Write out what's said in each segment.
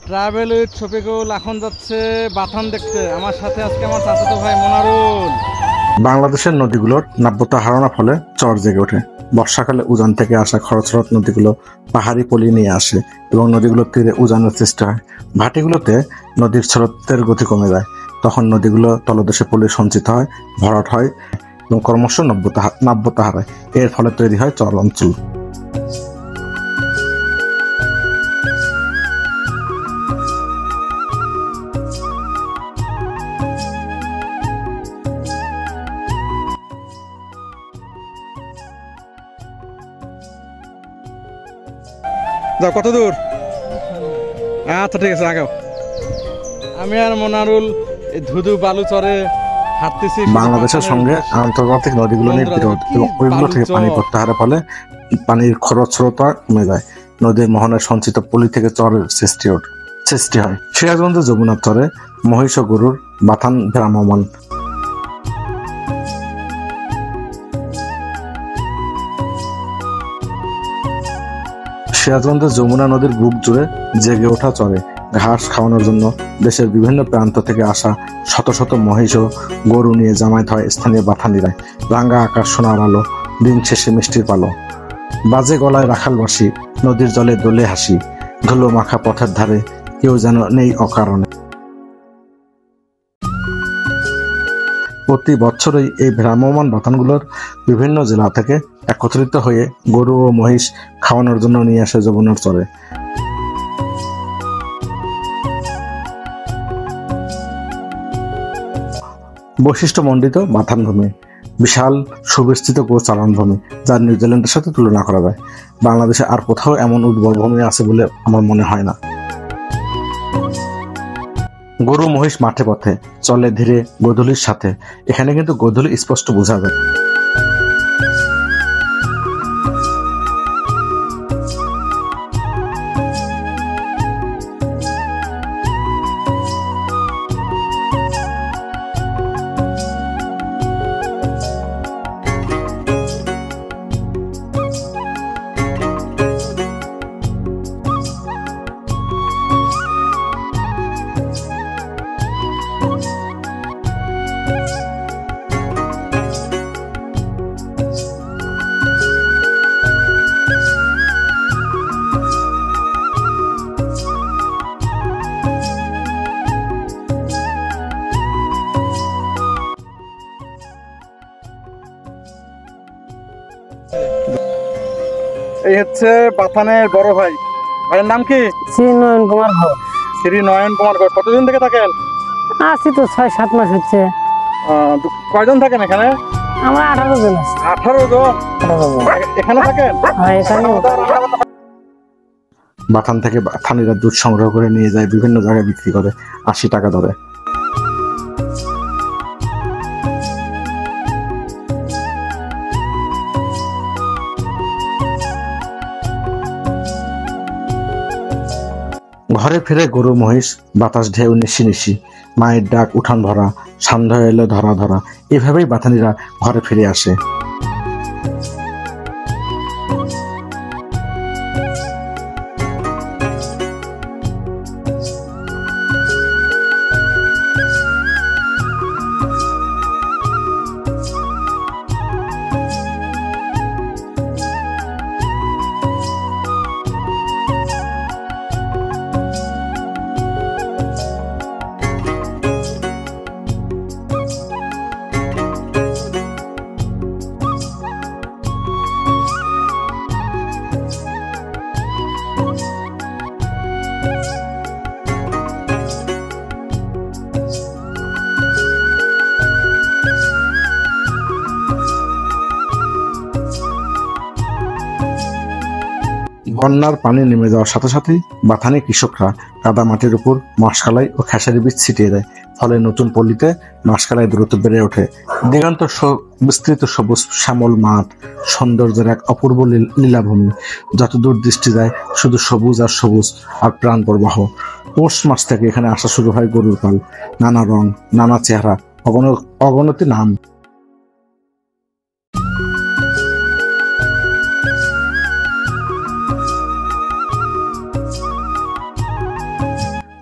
Travel with Shafiqul এখন যাচ্ছে বাথান দেখতে। আমার সাথে আজকে আমার চাচাতো ভাই মনারুল। বাংলাদেশের নদীগুলোর নাব্যতা হারানোর ফলে চর জেগে ওঠে। বর্ষাকালে উজান থেকে আসা খরস্রোত নদীগুলো পাহাড়ি পলি নিয়ে আসে এবং নদীগুলোর তীরে উজানের সৃষ্টি হয়। ভাটিগুলোতে নদীর স্রোতের গতি কমে যায়। তখন নদীগুলো তলদেশে পলি সঞ্চিত হয়, ভরাট হয় এবং ক্রমশ নাব্যতা হারায়। এর ফলে তৈরি হয় চর অঞ্চল। যাও, কত দূর? আচ্ছা ঠিক আছে, আগাও। আমি আর মনারুল এই ধুধু বালু চরে হাঁটতেছি। বাংলাদেশের সঙ্গে আন্তর্জাতিক নদীগুলো নিয়ে বিরোধ এবং ওইগুলো থেকে পানি প্রত্যাহারের ফলে পানির খরস্রোতা কমে যায়। নদীর মোহনায় সঞ্চিত পলি থেকে চরের সৃষ্টি হয়। সিরাজগঞ্জের যমুনার চরে মহিষ ও গরুর বাথান ভ্রাম্যমাণ। সিরাজগঞ্জের যমুনা নদীর বুক জুড়ে জেগে ওঠা চরে ঘাস খাওয়ানোর জন্য দেশের বিভিন্ন প্রান্ত থেকে আসা শত শত মহিষ ও গরু নিয়ে জামায়াত হয় স্থানীয় বাথানিরায়। রাঙ্গা আকাশ, সোনার আলো, দিন শেষে মিষ্টির পালো, বাজে গলায় রাখালবাসী, নদীর জলে দোলে হাসি, ধুলো মাখা পথের ধারে কেউ যেন নেই অকারণে। প্রতি বছরই এই ভ্রাম্যমাণ বাথানগুলোর বিভিন্ন জেলা থেকে একত্রিত হয়ে গরু ও মহিষ খাওয়ানোর জন্য নিয়ে আসে যমুনার চরে। বৈশিষ্ট্যমণ্ডিত বাথান ভূমি, বিশাল সুবিস্তৃত গোচারণ ভূমি, যা নিউজিল্যান্ডের সাথে তুলনা করা যায়। বাংলাদেশে আর কোথাও এমন উর্বর ভূমি আছে বলে আমার মনে হয় না। গরু মহিষ মাঠে পথে চলে ধীরে গোধূলির সাথে। এখানে কিন্তু গোধূলি স্পষ্ট বোঝা যায়। এই হচ্ছে বাথানের বড় ভাই। ভাইয়ের নাম কি? শ্রী নয়ন কুমার ঘোষ। শ্রী নয়ন কুমার ঘোষ। কতদিন থেকে থাকেন? আছি তো 6-7 মাস হচ্ছে। কয়জন থাকেন এখানে? আমরা 18 জন আছি। 18 জন এখানে থাকেন? এখানে বাথান থেকে বাথানিরা দুধ সংগ্রহ করে নিয়ে যায় বিভিন্ন জায়গায় বিক্রি করে 80 টাকা দরে। ঘরে ফিরে গরু মহিষ, বাতাস ঢেউ নিশি নিশি, মায়ের ডাক উঠান ভরা, সন্ধ্যা এলো ধরা ধরা, এভাবেই বাথানিরা ঘরে ফিরে আসে। বন্যার পানি নেমে যাওয়ার সাথে সাথেই বাথানি কৃষকরা কাদা মাটির উপর মাসকলাই ও খেসারি বীজ ছিটিয়ে দেয়। ফলে নতুন পল্লীতে মাসকলাই দ্রুত বেড়ে ওঠে। দিগন্ত বিস্তৃত সবুজ শ্যামল মাঠ, সৌন্দর্যের এক অপূর্ব লীলাভূমি। যতদূর দৃষ্টি যায় শুধু সবুজ আর সবুজ আর প্রাণ প্রবাহ। পৌষ মাস থেকে এখানে আসা শুরু হয় গরুর পাল। নানা রং, নানা চেহারা, অগণতি নাম।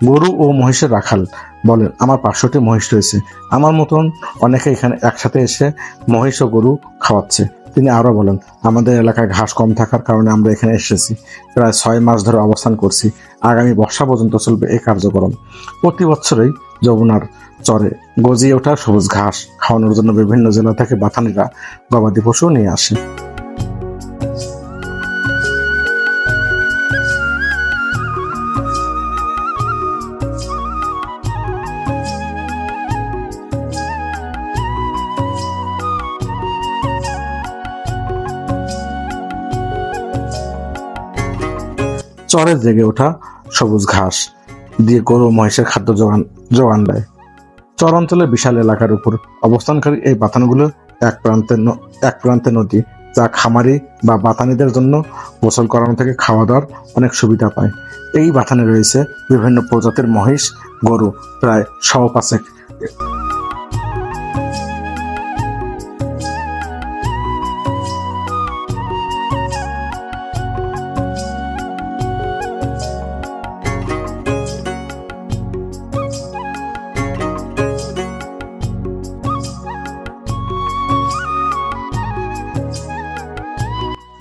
গরু ও মহিষের রাখাল বলেন, আমার 500টি মহিষ রয়েছে। আমার মতন অনেকে এখানে একসাথে এসে মহিষ ও গরু খাওয়াচ্ছে। তিনি আরো বলেন, আমাদের এলাকায় ঘাস কম থাকার কারণে আমরা এখানে এসেছি। প্রায় 6 মাস ধরে অবস্থান করছি। আগামী বর্ষা পর্যন্ত চলবে এই কার্যক্রম। প্রতি বছরই যমুনার চরে গজিয়ে ওঠা সবুজ ঘাস খাওয়ানোর জন্য বিভিন্ন জেলা থেকে বাথানিরা গবাদি পশু নিয়ে আসে। চরে জেগে ওঠা সবুজ ঘাস দিয়ে গরু ও মহিষের খাদ্য যোগান দেয়। চর অঞ্চলের বিশাল এলাকার উপর অবস্থানকারী এই বাথানগুলো এক প্রান্তে নদী, যা খামারি বা বাতানিদের জন্য গোসল করানো থেকে খাওয়া দাওয়ার অনেক সুবিধা পায়। এই বাথানে রয়েছে বিভিন্ন প্রজাতির মহিষ, গরু, প্রায় 105।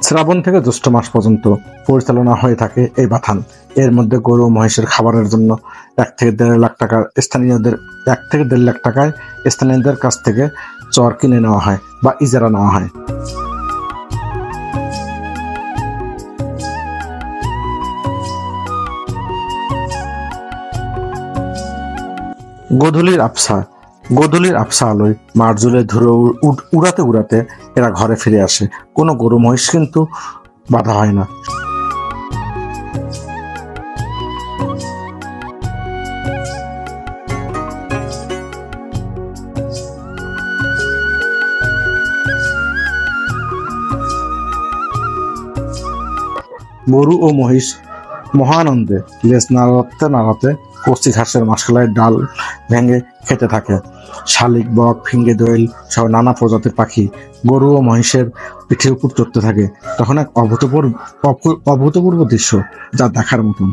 শ্রাবণ থেকে জ্যৈষ্ঠ মাস পর্যন্ত পরিচালনা হয়ে থাকে এই বাথান। এর মধ্যে গরু ও মহিষের খাবারের জন্য 1 থেকে 1.5 লাখ টাকায় স্থানীয়দের কাছ থেকে চর কিনে নেওয়া হয় বা ইজারা নেওয়া হয়। গোধূলির আবছা আলোয় মাঠ জুড়ে ধুলো উড়াতে এরা ঘরে ফিরে আসে। কোনো গরু মহিষ কিন্তু বাধা হয় না। গরু ও মহিষ মহানন্দে লেজ নাড়াতে কচি ঘাসের মাসকলাই ডাল ভেঙে খেতে থাকে। শালিক, বক, ফিঙ্গে, দোয়েল সহ নানা প্রজাতির পাখি গরু ও মহিষের পিঠের উপর চড়তে থাকে। তখন এক অভূতপূর্ব দৃশ্য, যা দেখার মতন।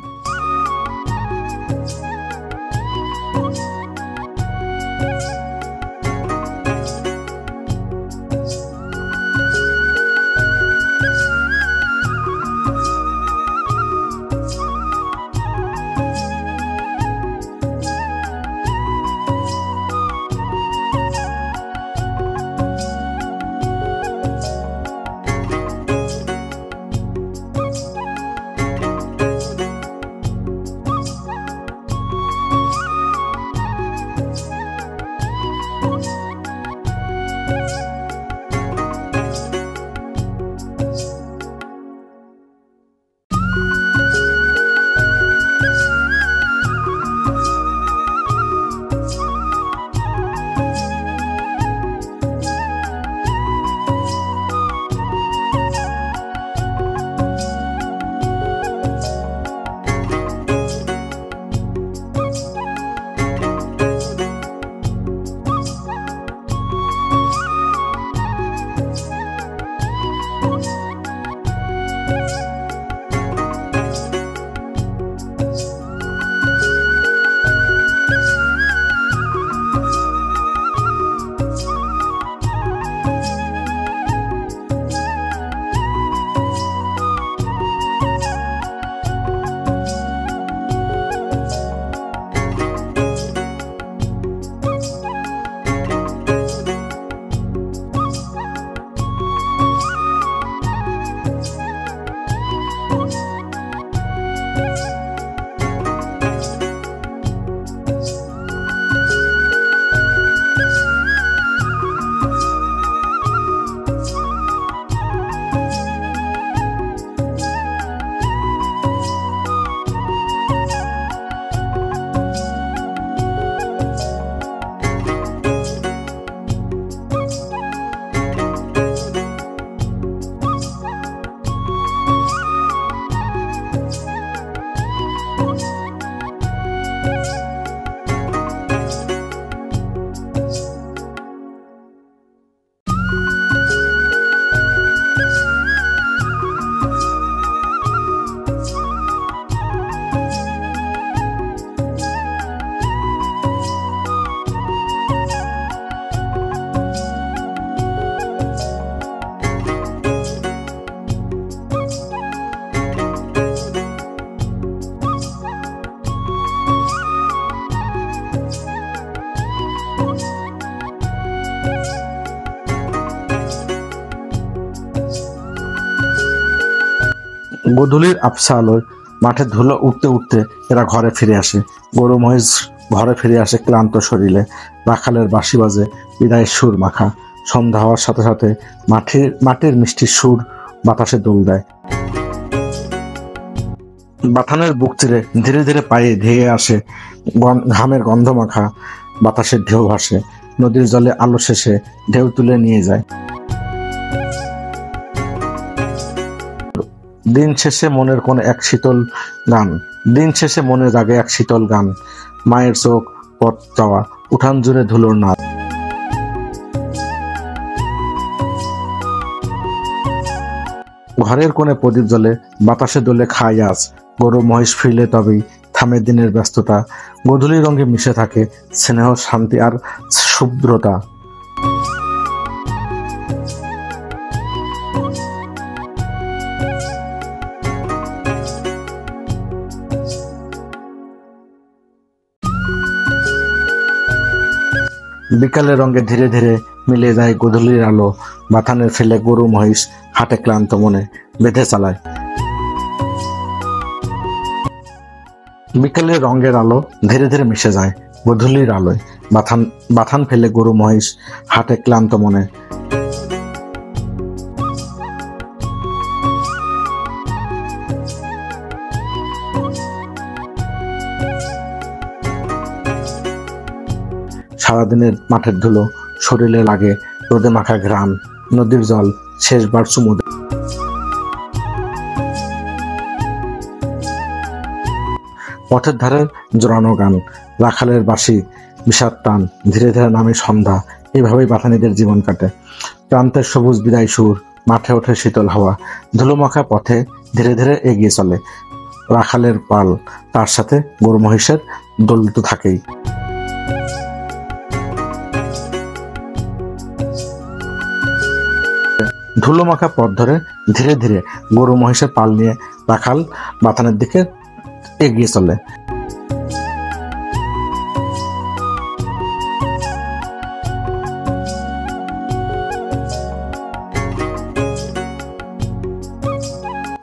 গোধূলির আবছা আলোয় মাঠে ধুলো উঠতে উঠতে এরা ঘরে ফিরে আসে। গরু মহিষ ঘরে ফিরে আসে ক্লান্ত শরীরে। রাখালের বাঁশি বাজে বিদায়ের সুর মাখা। সন্ধ্যা হওয়ার সাথে সাথে মাটির মিষ্টি সুর বাতাসে দোল দেয়। বাথানের বুক চিরে ধীরে ধীরে পায়ে ধেয়ে আসে ঘামের গন্ধ মাখা বাতাসের ঢেউ ভাসে। নদীর জলে আলো শেষে ঢেউ তুলে নিয়ে যায়। দিন শেষে মনের কোন এক শীতল গান, দিন শেষে মনে জাগে এক শীতল গান। মায়ের চোখ পথ চাওয়া উঠান জুড়ে ধুলোর নাদ। ঘরের কোণে প্রদীপ জ্বলে বাতাসে দোলে খায় আজ। গরু মহিষ ফিরলে তবেই থামে দিনের ব্যস্ততা। গোধূলি রঙে মিশে থাকে স্নেহ, শান্তি আর শুভ্রতা। বিকালের রঙে ধীরে ধীরে মিলে যায় গোধূলির আলো। বাথানের ফেলে গরু মহিষ হাটে ক্লান্ত মনে বেঁধে চালায়। বিকালের রঙের আলো ধীরে ধীরে মিশে যায় গোধূলির আলোয়। বাথান ফেলে গরু মহিষ হাটে ক্লান্ত মনে। সারাদিনের মাঠের ধুলো শরীরে লাগে, রোদে মাখা ঘ্রাণ। নদীর জল শেষবার চুমু দেয়। পথের ধারে জোরানো গান, রাখালের বাঁশি বিষাদ টান। ধীরে ধীরে নামে সন্ধ্যা। এইভাবেই বাথানীদের জীবন কাটে। প্রান্তের সবুজ বিদায় সুর, মাঠে ওঠে শীতল হাওয়া। ধুলোমাখা পথে ধীরে ধীরে এগিয়ে চলে রাখালের পাল, তার সাথে গরু মহিষের দোল তো থাকেই। ধুলোমাখা পথ ধরে ধীরে ধীরে গরু মহিষের পাল নিয়ে রাখাল বাথানের দিকে এগিয়ে চলে।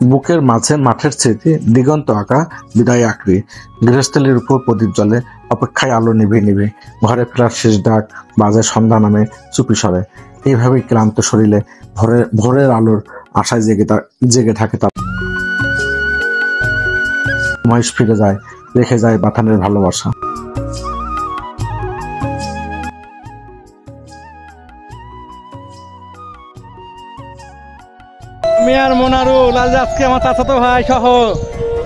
বুকের মাঝে মাঠের স্মৃতি, দিগন্ত আঁকা বিদায় আঁকড়ি। গৃহস্থলীর উপর প্রদীপ জ্বলে, অপেক্ষায় আলো নিভে নিভে। ঘরে ফেরার শেষ ডাক বাজে সন্ধ্যা নামে চুপি সরে। এইভাবেই ক্লান্ত শরীরে ভোরের আলোর আশায় জেগে থাকে তার। মহিষ ফিরে যায়, রেখে যায় বাথানের ভালোবাসা। আমি আর মনারুল আজ আজকে আমার চাচাতো ভাই সহ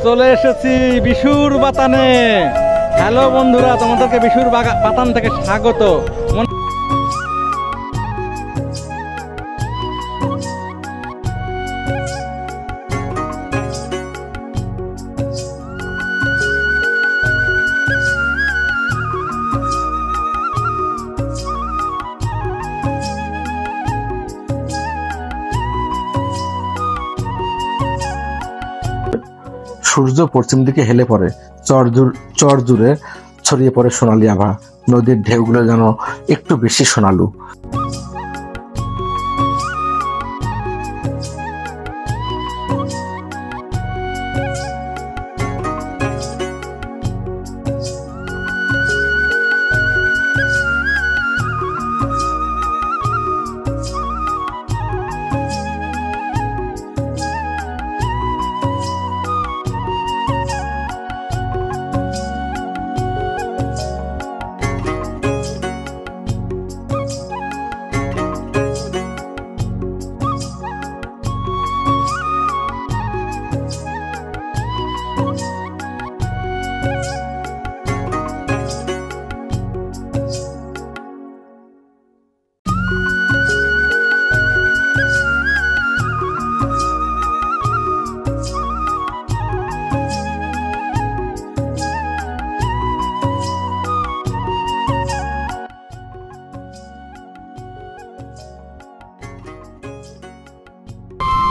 চলে এসেছি বিশুর বাতানে। হ্যালো বন্ধুরা, তোমাদেরকে বিশুর বাতান থেকে স্বাগত। সূর্য পশ্চিম দিকে হেলে পড়ে, চর জুড়ে ছড়িয়ে পড়ে সোনালী আভা। নদীর ঢেউগুলো যেন একটু বেশি সোনালু।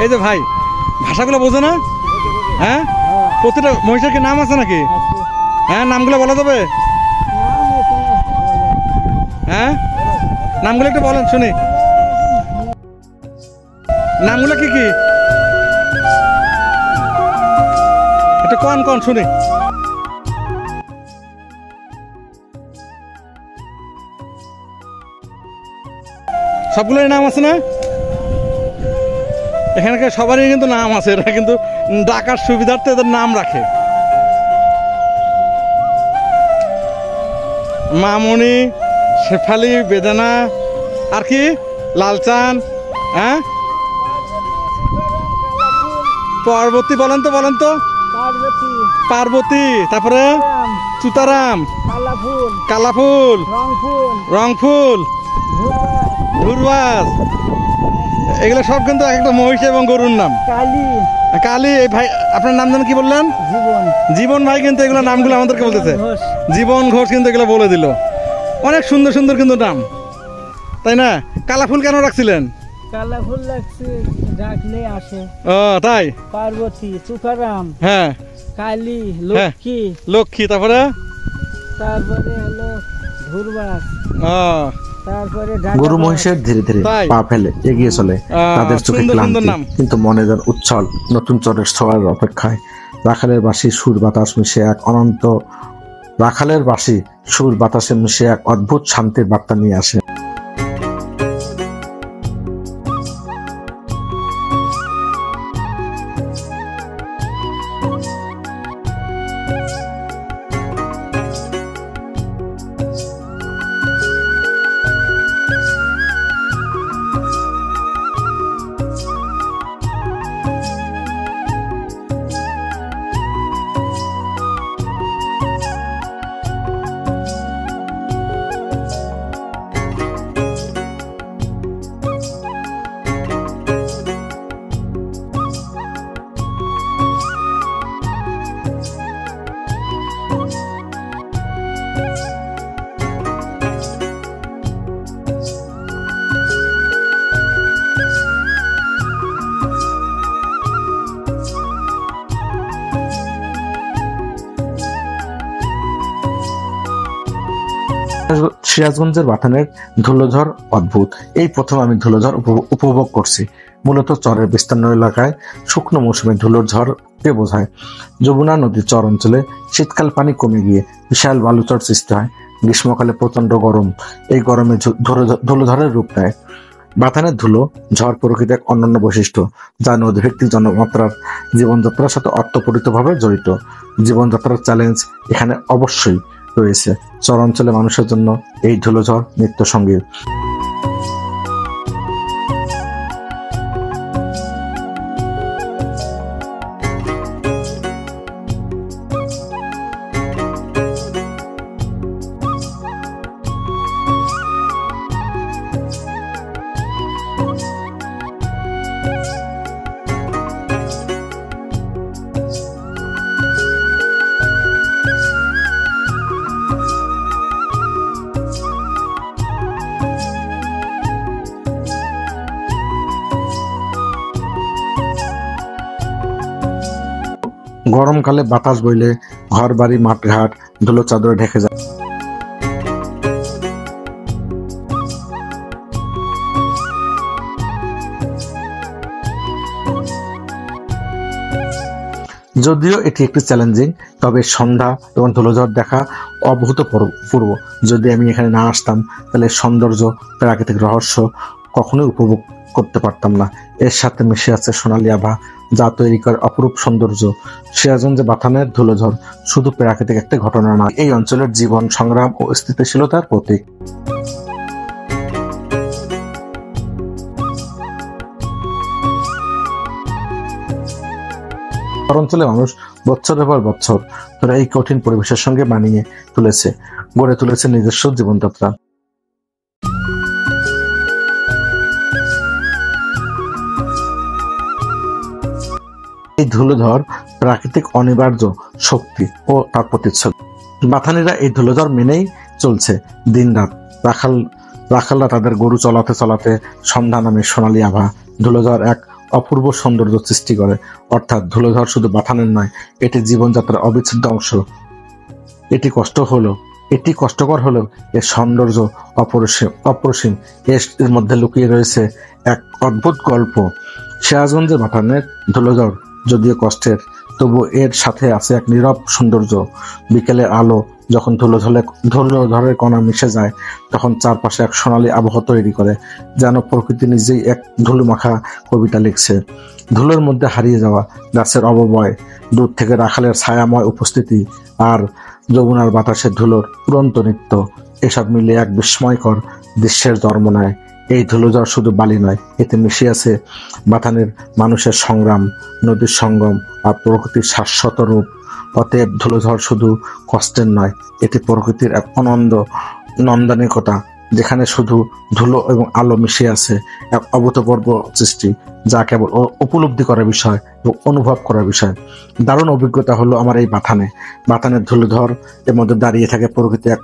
এই যে ভাই, ভাষাগুলো বোঝো না? হ্যাঁ, প্রতিটা মহিষের কি নাম আছে নাকি? হ্যাঁ, নামগুলো বলা যাবে? হ্যাঁ, নামগুলো একটু বলেন শুনি। নামগুলো কি কি? একটা কন কন শুনি। সবগুলোর নাম আছে না? এখানকার সবারই কিন্তু নাম আছে, এরা কিন্তু ডাকার সুবিধার্থে এদের নাম রাখে। মামনি, শেফালি, বেদানা, আর কি লালচান, হ্যাঁ পার্বতী, বলেন তো পার্বতী, তারপরে সুতারাম, কালাফুল, রংফুল, ধুরবাজ, এগুলো সব কিন্তু এক একটা মহিষ এবং গরুর নাম। কালী, এই ভাই আপনার নাম জানেন কি বললেন? জীবন ভাই কিন্তু এগুলো নামগুলো আমাদেরকে বলতেছে। জীবন ঘোষ কিন্তু এগুলো বলে দিল। অনেক সুন্দর সুন্দর কিন্তু নাম, তাই না? কালাফুল কেন রাখছিলেন? কালাফুল লাগছে, ডাকলে আসে। ও তাই? পার্বতী, সুতারাম, হ্যাঁ, কালী, লক্ষ্মী, তারপরে হলো ধুরবাস, তারপরে গরু মহিষের ধীরে ধীরে পা ফেলে এগিয়ে চলে, তাদের চোখে ক্লান্তি কিন্তু মনে যেন উচ্ছল নতুন চরের ছোঁয়ার অপেক্ষায়। রাখালের বাঁশি সুর বাতাস মিশে এক অনন্ত, রাখালের বাঁশি সুর বাতাসে মিশে এক অদ্ভুত শান্তির বার্তা নিয়ে আসে। সিরাজগঞ্জের বাথানের ধুলোঝড় অদ্ভুত। এই প্রথম আমি ধুলোঝড় উপভোগ করছি। মূলত চরের বিস্তীর্ণ এলাকায় শুকনো মৌসুমে ধুলোর ঝড়কে বোঝায়। যমুনা নদীর চর অঞ্চলে শীতকাল পানি কমে গিয়ে বিশাল বালুচর সৃষ্টি হয়। গ্রীষ্মকালে প্রচন্ড গরম, এই গরমে ধুলোঝড়ের রূপ নেয়। বাথানের ধুলো ঝড় প্রকৃতির এক অনন্য বৈশিষ্ট্য, যা নদীভিত্তিক জনমাত্রার জীবনযাত্রার সাথে অর্থপূরিতভাবে জড়িত। জীবনযাত্রার চ্যালেঞ্জ এখানে অবশ্যই রয়েছে। চর অঞ্চলে মানুষের জন্য এই ধুলোঝড় নিত্য সঙ্গী। গরমকালে বাতাস বইলে ঘর বাড়ি মাঠঘাট ধুলো চাদরে ঢেকে যায়। যদিও এটি একটু চ্যালেঞ্জিং, তবে সন্ধ্যা এবং ধুলোঝড় দেখা অভূতপূর্ব। যদি আমি এখানে না আসতাম তাহলে সৌন্দর্য, প্রাকৃতিক রহস্য কখনোই উপভোগ করতে পারতাম না। এর সাথে মিশে আছে সোনালী আভা, যা তৈরি করে অপরূপ সৌন্দর্য। সিরাজগঞ্জে বাথানের ধুলোঝড় শুধু প্রাকৃতিক একটা ঘটনা নয়, এই অঞ্চলের জীবন, সংগ্রাম ও স্থিতিশীলতার প্রতীক। অঞ্চলে মানুষ বছরের পর বছর ধরে এই কঠিন পরিবেশের সঙ্গে মানিয়ে গড়ে তুলেছে নিজস্ব জীবনযাত্রা। এই ধুলোঝড় প্রাকৃতিক অনিবার্য শক্তি ও তার প্রতিচ্ছবি। বাথানিরা এই ধুলোঝড় মেনেই চলছে দিন রাত। রাখালরা তাদের গরু চলাতে চলাতে সন্ধ্যা নামে সোনালী আভা। ধুলোঝড় এক অপূর্ব সৌন্দর্য সৃষ্টি করে। অর্থাৎ ধুলোঝড় শুধু বাথানের নয়, এটি জীবনযাত্রার অবিচ্ছেদ্য অংশ। এটি কষ্টকর হলেও এর সৌন্দর্য অপরিসীম। এর মধ্যে লুকিয়ে রয়েছে এক অদ্ভুত গল্প। সিরাজগঞ্জের বাথানের ধুলোঝড় যদিও কষ্টের, তবু এর সাথে আছে এক নীরব সৌন্দর্য। বিকেলের আলো যখন ধুলোধরের কণা মিশে যায়, তখন চারপাশে এক সোনালী আবহাওয়া তৈরি করে, যেন প্রকৃতি নিজেই এক ধুলোমাখা কবিতা লিখছে। ধুলোর মধ্যে হারিয়ে যাওয়া গাছের অববয়, দূর থেকে রাখালের ছায়াময় উপস্থিতি, আর যমুনার বাতাসের ধুলোর উড়ন্ত নৃত্য, এসব মিলে এক বিস্ময়কর দৃশ্যের জন্ম নেয়। এই ধুলোঝড় শুধু বালি নয়, এতে মিশে আছে বাথানের মানুষের সংগ্রাম, নদীর সঙ্গম আর প্রকৃতির শাশ্বত রূপ। অতএব ধুলোঝড় শুধু কষ্টের নয়, এটি প্রকৃতির এক নন্দানিকতা, যেখানে শুধু ধুলো এবং আলো মিশে আছে, এক অভূতপূর্ব সৃষ্টি, যা কেবল উপলব্ধি করার বিষয় এবং অনুভব করার বিষয়। দারুণ অভিজ্ঞতা হলো আমার এই বাথানের ধুলোঝড় এর মধ্যে দাঁড়িয়ে থাকে প্রকৃতি এক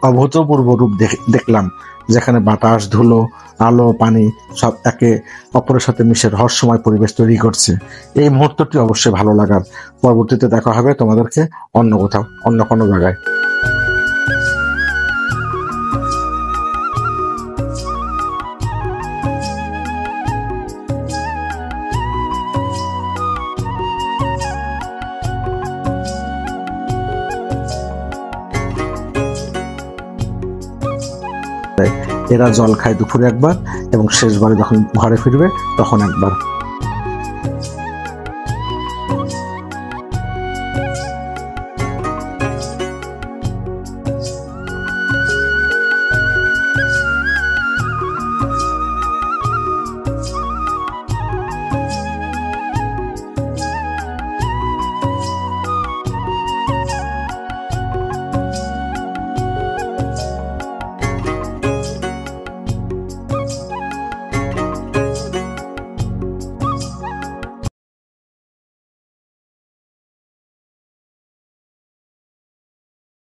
অভূতপূর্ব রূপ দেখলাম, যেখানে বাতাস, ধুলো, আলো, পানি সব একে অপরের সাথে মিশে রহস্যময় পরিবেশ তৈরি করছে। এই মুহূর্তটি অবশ্যই ভালো লাগার। পরবর্তীতে দেখা হবে তোমাদেরকে অন্য কোথাও, অন্য কোনো জায়গায়। এরা জল খায় দুপুরে একবার এবং শেষবারে যখন ঘরে ফিরবে তখন একবার।